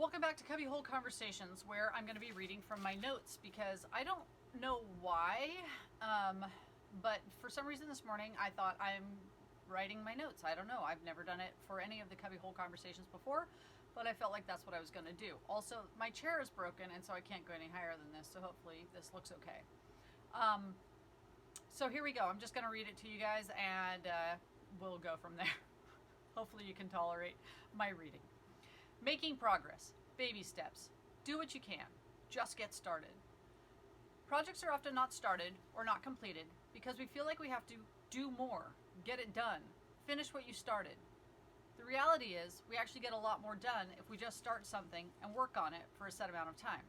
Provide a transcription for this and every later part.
Welcome back to Cubbyhole Conversations, where I'm going to be reading from my notes because I don't know why, but for some reason this morning I thought I'm writing my notes. I don't know. I've never done it for any of the Cubbyhole Conversations before, but I felt like that's what I was going to do. Also, my chair is broken, and so I can't go any higher than this, so hopefully this looks okay. So here we go. I'm just going to read it to you guys, and we'll go from there. Hopefully you can tolerate my reading. Making progress. Baby steps. Do what you can. Just get started. Projects are often not started or not completed because we feel like we have to do more, get it done, finish what you started. The reality is we actually get a lot more done if we just start something and work on it for a set amount of time.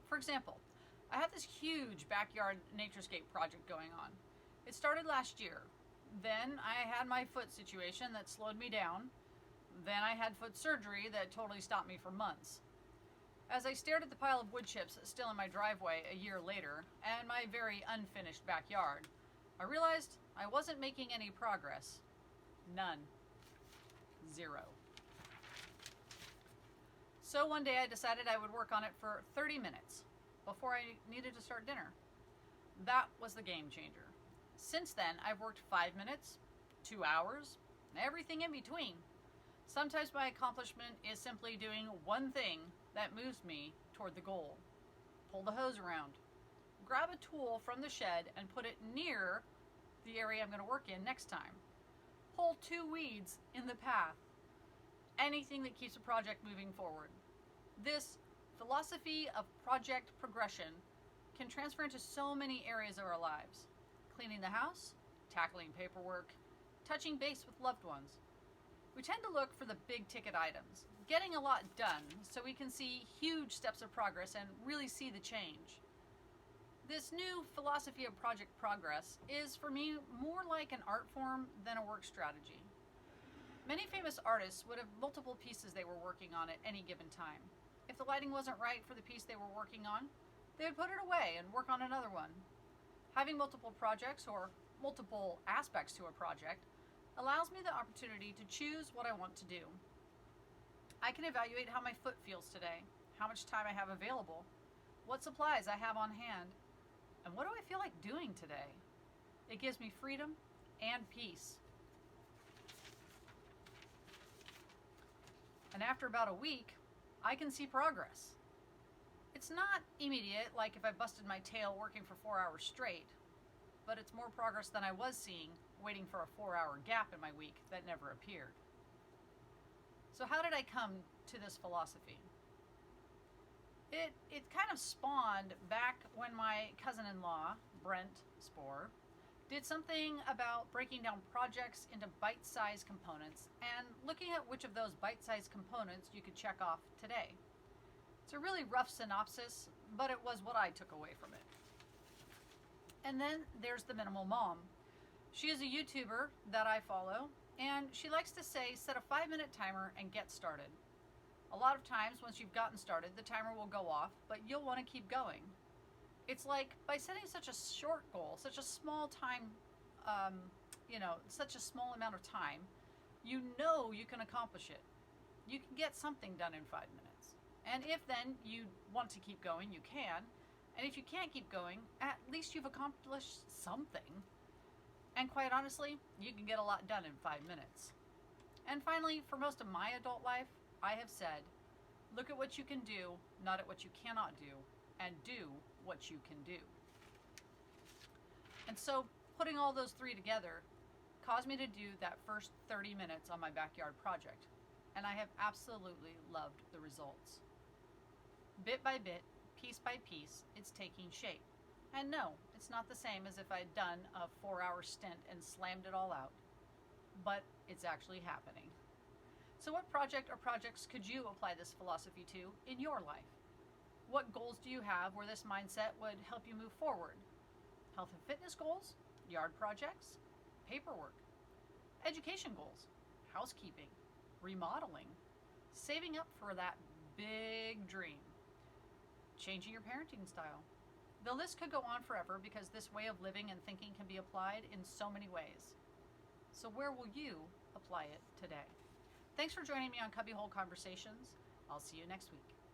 For example, I have this huge backyard naturescape project going on. It started last year. Then I had my foot situation that slowed me down. Then I had foot surgery that totally stopped me for months. As I stared at the pile of wood chips still in my driveway a year later, and my very unfinished backyard, I realized I wasn't making any progress. None. Zero. So one day I decided I would work on it for 30 minutes before I needed to start dinner. That was the game changer. Since then, I've worked 5 minutes, 2 hours, everything in between. Sometimes my accomplishment is simply doing one thing that moves me toward the goal. Pull the hose around. Grab a tool from the shed and put it near the area I'm going to work in next time. Pull 2 weeds in the path. Anything that keeps a project moving forward. This philosophy of project progression can transfer into so many areas of our lives. Cleaning the house, tackling paperwork, touching base with loved ones. We tend to look for the big ticket items, getting a lot done so we can see huge steps of progress and really see the change. This new philosophy of project progress is for me more like an art form than a work strategy. Many famous artists would have multiple pieces they were working on at any given time. If the lighting wasn't right for the piece they were working on, they would put it away and work on another one. Having multiple projects or multiple aspects to a project allows me the opportunity to choose what I want to do. I can evaluate how my foot feels today, how much time I have available, what supplies I have on hand, and what do I feel like doing today. It gives me freedom and peace. And after about a week, I can see progress. It's not immediate, like if I busted my tail working for 4 hours straight, but it's more progress than I was seeing waiting for a 4-hour gap in my week that never appeared. So how did I come to this philosophy? It kind of spawned back when my cousin-in-law, Brent Spohr, did something about breaking down projects into bite-sized components and looking at which of those bite-sized components you could check off today. It's a really rough synopsis, but it was what I took away from it. And then there's the Minimal Mom. She is a YouTuber that I follow, and she likes to say, set a 5-minute timer and get started. A lot of times, once you've gotten started, the timer will go off, but you'll want to keep going. It's like by setting such a short goal, such a small time, such a small amount of time, you know you can accomplish it. You can get something done in 5 minutes. And if then you want to keep going, you can. And if you can't keep going, at least you've accomplished something. And quite honestly, you can get a lot done in 5 minutes. And finally, for most of my adult life, I have said, look at what you can do, not at what you cannot do, and do what you can do. And so putting all those 3 together caused me to do that first 30 minutes on my backyard project. And I have absolutely loved the results. Bit by bit, piece by piece, it's taking shape. And no, it's not the same as if I'd done a 4-hour stint and slammed it all out. But it's actually happening. So what project or projects could you apply this philosophy to in your life? What goals do you have where this mindset would help you move forward? Health and fitness goals? Yard projects? Paperwork? Education goals? Housekeeping? Remodeling? Saving up for that big dream? Changing your parenting style? The list could go on forever because this way of living and thinking can be applied in so many ways. So where will you apply it today? Thanks for joining me on Cubbyhole Conversations. I'll see you next week.